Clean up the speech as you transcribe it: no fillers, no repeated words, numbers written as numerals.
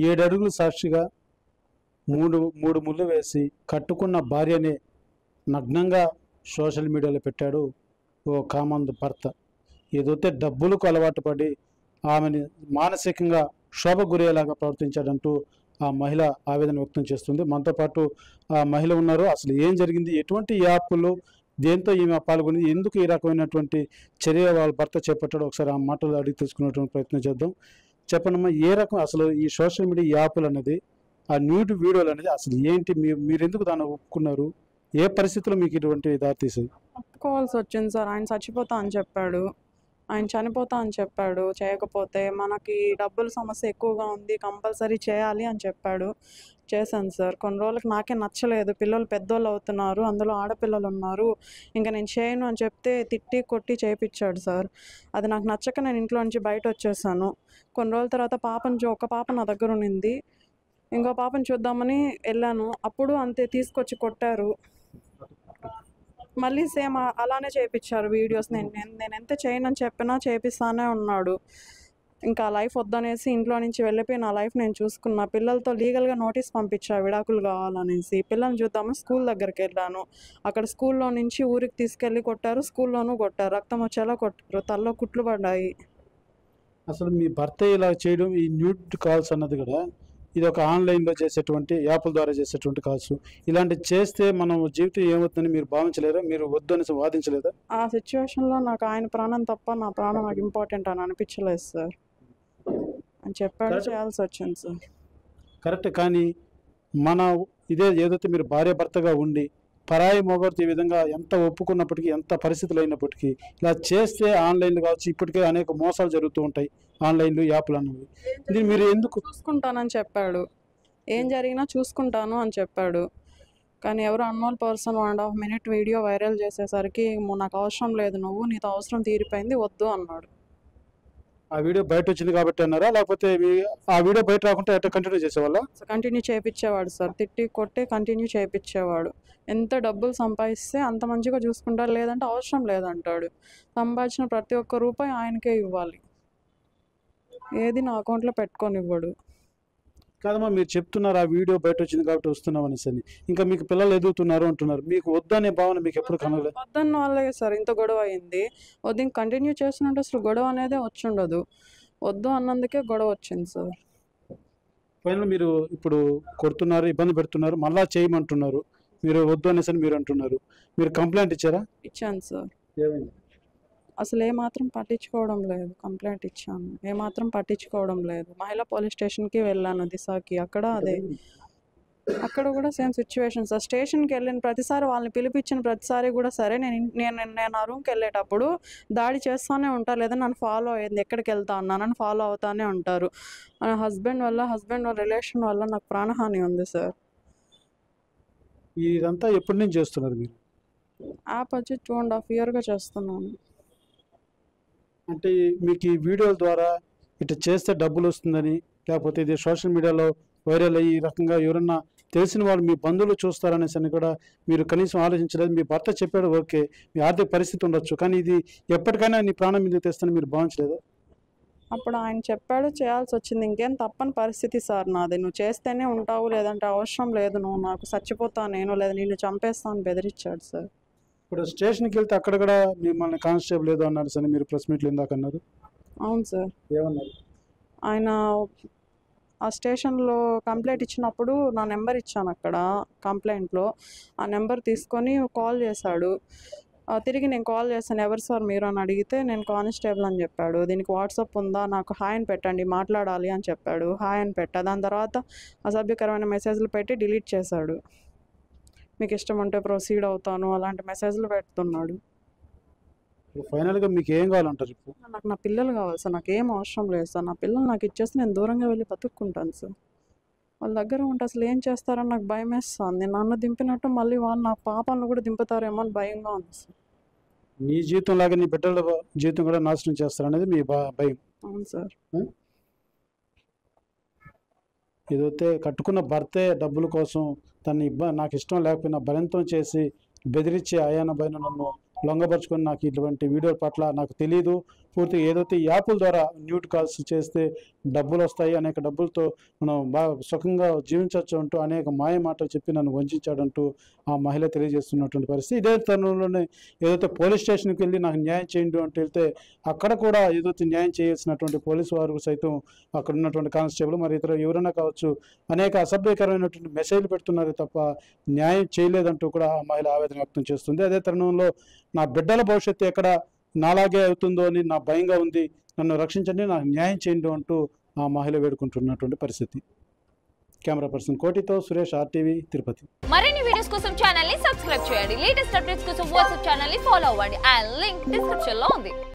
7 అడుగులు సాక్షిగా మూడు ముళ్ళు వేసి కట్టుకున్న భార్యని నగ్నంగా సోషల్ మీడియాలో పెట్టాడు ఓ కామందు భర్త. ఏదైతే డబ్బులకు అలవాటు పడి ఆమెని మానసికంగా క్షోభ గురయ్యేలాగా ప్రవర్తించాడంటూ ఆ మహిళ ఆవేదన వ్యక్తం చేస్తుంది. మనతో పాటు ఆ మహిళ ఉన్నారు. అసలు ఏం జరిగింది, ఎటువంటి యాప్లు, దేంతో ఈమె పాల్గొని, ఎందుకు ఈ రకమైనటువంటి చర్య వాళ్ళ భర్త చేపట్టాడు, ఒకసారి ఆ మాటలు అడిగి తెలుసుకునేటువంటి ప్రయత్నం చేద్దాం. చెప్పండమ్మా, ఏ రకం అసలు ఈ సోషల్ మీడియా యాప్లు అనేది, ఆ న్యూడ్ వీడియోలు అనేది అసలు ఏంటి, మీరు ఎందుకు దాన్ని ఒప్పుకున్నారు, ఏ పరిస్థితుల్లో మీకు ఇటువంటి దారితీసింది? ఒప్పుకోవాల్సి వచ్చింది సార్. ఆయన చచ్చిపోతా అని చెప్పాడు, ఆయన చనిపోతా అని చెప్పాడు. చేయకపోతే మనకి డబ్బుల సమస్య ఎక్కువగా ఉంది, కంపల్సరీ చేయాలి అని చెప్పాడు. చేశాను సార్. కొన్ని రోజులకి నాకే నచ్చలేదు. పిల్లలు పెద్దోళ్ళు అవుతున్నారు, అందులో ఆడపిల్లలు ఉన్నారు, ఇంకా నేను చేయను అని చెప్తే తిట్టి కొట్టి చేయించాడు సార్. అది నాకు నచ్చక నేను ఇంట్లో నుంచి బయట వచ్చేసాను. కొన్ని రోజుల తర్వాత ఒక పాప నా దగ్గర ఉన్నింది, ఇంకో పాపను చూద్దామని వెళ్ళాను. అప్పుడు అంతే తీసుకొచ్చి కొట్టారు. మళ్ళీ సేమ్ అలానే చేయించారు వీడియోస్. నేను ఎంత చేయనని చెప్పినా చేపిస్తానే ఉన్నాడు. ఇంకా లైఫ్ వద్దనేసి ఇంట్లో నుంచి వెళ్ళిపోయి నా లైఫ్ నేను చూసుకున్నా. పిల్లలతో లీగల్గా నోటీస్ పంపించా విడాకులు కావాలనేసి. పిల్లల్ని చూద్దామని స్కూల్ దగ్గరికి వెళ్ళాను. అక్కడ స్కూల్లో నుంచి ఊరికి తీసుకెళ్ళి కొట్టారు, స్కూల్లోనూ కొట్టారు, రక్తం వచ్చేలా కొట్టారు, తలలో కుట్లు పడ్డాయి. అసలు మీ భర్త ఇలా చేయడం, ఈ న్యూడ్ కాల్స్ అన్నది కూడా ఇది ఒక ఆన్లైన్లో చేసేటువంటి యాప్ల ద్వారా చేసేటువంటి కాల్స్, ఇలాంటి చేస్తే మనం జీవితం ఏమవుతుందని మీరు భావించలేరా, మీరు వద్దని వాదించలేదా? ఆ సిచ్యువేషన్లో నాకు ఆయన ప్రాణం తప్ప నా ప్రాణం నాకు ఇంపార్టెంట్ అని అనిపించలేదు సార్ అని చెప్పాడు. చేయాల్సి వచ్చింది సార్. కరెక్ట్. కానీ మన ఏదైతే మీరు భార్య భర్తగా ఉండి పరాయి మొగడుతో ఈ విధంగా ఎంత ఒప్పుకున్నప్పటికీ, ఎంత పరిస్థితులు అయినప్పటికీ ఇలా చేస్తే ఆన్లైన్లో కావచ్చు, ఇప్పటికే అనేక మోసాలు జరుగుతూ ఉంటాయి ఆన్లైన్లో యాప్లు అన్నవి. ఇది మీరు ఎందుకు? చూసుకుంటానని చెప్పాడు, ఏం జరిగినా చూసుకుంటాను అని చెప్పాడు. కానీ ఎవరు unknown person 1.5 minute video viral చేసేసరికి నాకు అవసరం లేదు, నీతో అవసరం తీరిపోయింది, వద్దు అన్నాడు. ఆ వీడియో బయట వచ్చింది కాబట్టి అన్నారా, లేకపోతే ఆ వీడియో బయట రాకుంటే ఎట్లా కంటిన్యూ చేసేవాళ్ళ? కంటిన్యూ చేయించేవాడు సార్. తిట్టి కొట్టి కంటిన్యూ చేయించేవాడు. ఎంత డబ్బులు సంపాదిస్తే అంత మంచిగా చూసుకుంటాడు, లేదంటే అవసరం లేదంటాడు. సంపాదించిన ప్రతి ఒక్క రూపాయి ఆయనకే ఇవ్వాలి, ఏది నా అకౌంట్లో పెట్టుకొనివ్వడు. కాదమ్మా, మీరు చెప్తున్నారు ఆ వీడియో బయట వచ్చింది కాబట్టి వస్తున్నాం అనేసి. ఇంకా మీకు పిల్లలు ఎదుగుతున్నారు అంటున్నారు, మీకు వద్దనే భావన మీకు ఎప్పుడు కనగలేదు? వద్దన్న వాళ్ళే సార్ ఇంత గొడవ అయింది. వద్దు ఇంక కంటిన్యూ చేస్తున్నట్టు అసలు గొడవ అనేది వచ్చి ఉండదు. వద్దు అన్నందుకే గొడవ వచ్చింది సార్. పైన మీరు ఇప్పుడు కొడుతున్నారు, ఇబ్బంది పెడుతున్నారు, మళ్ళా చేయమంటున్నారు, మీరు వద్దు అనేసి మీరు అంటున్నారు. మీరు కంప్లైంట్ ఇచ్చారా? ఇచ్చాను సార్. ఏమైంది? అసలు ఏమాత్రం పట్టించుకోవడం లేదు. కంప్లైంట్ ఇచ్చాను, ఏమాత్రం పట్టించుకోవడం లేదు. మహిళా పోలీస్ స్టేషన్కి వెళ్ళాను, దిశాకి. అక్కడ కూడా సేమ్ సిచ్యువేషన్ సార్. స్టేషన్కి వెళ్ళిన ప్రతిసారి, వాళ్ళని పిలిపించిన ప్రతిసారి కూడా సరే, నేను ఆ రూమ్కి వెళ్ళేటప్పుడు దాడి చేస్తూనే ఉంటారు, లేదా నన్ను ఫాలో అయ్యింది, ఎక్కడికి వెళ్తా ఉన్నా నన్ను ఫాలో అవుతానే ఉంటారు. హస్బెండ్ వాళ్ళ రిలేషన్ వల్ల నాకు ప్రాణహాని ఉంది సార్. ఇదంతా ఎప్పటి నుంచి చేస్తున్నారు మీరు? యాప్ వచ్చి 2.5 years చేస్తున్నాను. అంటే మీకు ఈ వీడియోల ద్వారా ఇట్లా చేస్తే డబ్బులు వస్తుందని, లేకపోతే ఇది సోషల్ మీడియాలో వైరల్ అయ్యి ఈ రకంగా ఎవరన్నా తెలిసిన వాళ్ళు మీ బంధువులు చూస్తారనేసి అని కూడా మీరు కనీసం ఆలోచించలేదు? మీ భర్త చెప్పాడు, ఓకే, మీ ఆర్థిక పరిస్థితి ఉండొచ్చు, కానీ ఇది ఎప్పటికైనా నీ ప్రాణం మీద తెస్తానని మీరు భావించలేదు? అప్పుడు ఆయన చెప్పాడు, చేయాల్సి వచ్చింది. ఇంకేం తప్పని పరిస్థితి సార్ నాది. నువ్వు చేస్తేనే ఉంటావు, లేదంటే అవసరం లేదు, నువ్వు నాకు చచ్చిపోతా నేను, లేదా నిన్ను చంపేస్తాను బెదిరించాడు సార్. ఇప్పుడు స్టేషన్కి వెళ్తే అక్కడ కూడా మిమ్మల్ని కానిస్టేబుల్ ఏదో అన్నారు సార్, మీరు ప్రెస్ మీట్లు ఇందాక అన్నారు. అవును సార్. ఏమన్నారు ఆయన? ఆ స్టేషన్లో కంప్లైంట్ ఇచ్చినప్పుడు నా నెంబర్ ఇచ్చాను అక్కడ కంప్లైంట్లో. ఆ నెంబర్ తీసుకొని కాల్ చేశాడు. తిరిగి నేను కాల్ చేశాను, ఎవరు సార్ మీరు అని అడిగితే నేను కానిస్టేబుల్ అని చెప్పాడు. దీనికి వాట్సాప్ ఉందా, నాకు హాయ్ అని పెట్టండి, మాట్లాడాలి అని చెప్పాడు. హాయ్ అని పెట్టా. దాని తర్వాత అసభ్యకరమైన మెసేజ్లు పెట్టి డిలీట్ చేశాడు. మీకు ఇష్టం ఉంటే ప్రొసీడ్ అవుతాను అలాంటి మెసేజ్లు పెడుతున్నాడు. ఫైనల్గా మీకు ఏం కావాలంటారు? ఇప్పుడు నాకు నా పిల్లలు కావాలి సార్, నాకు ఏం అవసరం లేదు సార్. నా పిల్లలు నాకు ఇచ్చేస్తే నేను దూరంగా వెళ్ళి బతుక్కుంటాను సార్. వాళ్ళ దగ్గర ఉంటే అసలు ఏం చేస్తారని నాకు భయం వేస్తుంది. నన్ను దింపినట్టు మళ్ళీ వాళ్ళు నా పాపను కూడా దింపుతారేమో అని భయంగా ఉంది సార్. నీ జీవితం లాగా నీ బిడ్డల జీవితం కూడా నాశనం చేస్తారనేది మీ భయం? అవును సార్. ఏదైతే కట్టుకున్న భర్తే డబ్బుల కోసం తన నాకు ఇష్టం లేకపోయినా బలంతం చేసి బెదిరించి ఆయాన బయన నన్ను లొంగపరుచుకొని నాకు ఇటువంటి వీడియోల పట్ల నాకు తెలియదు, పూర్తిగా ఏదైతే ఈ యాప్ల ద్వారా న్యూట్ కాల్స్ చేస్తే డబ్బులు వస్తాయి, అనేక డబ్బులతో మనం బాగా సుఖంగా జీవించవచ్చు అంటూ అనేక మాయ మాటలు చెప్పి నన్ను వంచాడంటూ ఆ మహిళ తెలియజేస్తున్నటువంటి పరిస్థితి. ఇదే తరుణంలోనే ఏదైతే పోలీస్ స్టేషన్కి వెళ్ళి నాకు న్యాయం చేయండి అంటే వెళ్తే అక్కడ కూడా ఏదైతే న్యాయం చేయాల్సినటువంటి పోలీసు వారు సైతం అక్కడ ఉన్నటువంటి కానిస్టేబుల్ మరి ఇతర ఎవరైనా కావచ్చు అనేక అసభ్యకరమైనటువంటి మెసేజ్లు పెడుతున్నారు తప్ప న్యాయం చేయలేదంటూ కూడా ఆ మహిళ ఆవేదన వ్యక్తం చేస్తుంది. అదే తరుణంలో నా బిడ్డల భవిష్యత్తు ఎక్కడ నాలాగే అవుతుందో అని నా భయంగా ఉంది, నన్ను రక్షించండి, నాకు న్యాయం చేయండి అంటూ ఆ మహిళ వేడుకుంటున్నటువంటి పరిస్థితి. కెమెరా పర్సన్ కోటితో సురేష్, RTV, తిరుపతి. మరిన్ని వీడియోస్ కోసం ఛానల్ ని సబ్స్క్రైబ్ చేయండి. లేటెస్ట్ అప్డేట్స్ కోసం వాట్సాప్ ఛానల్ ని ఫాలో అవ్వండి. ఆ లింక్ డిస్క్రిప్షన్ లో ఉంది.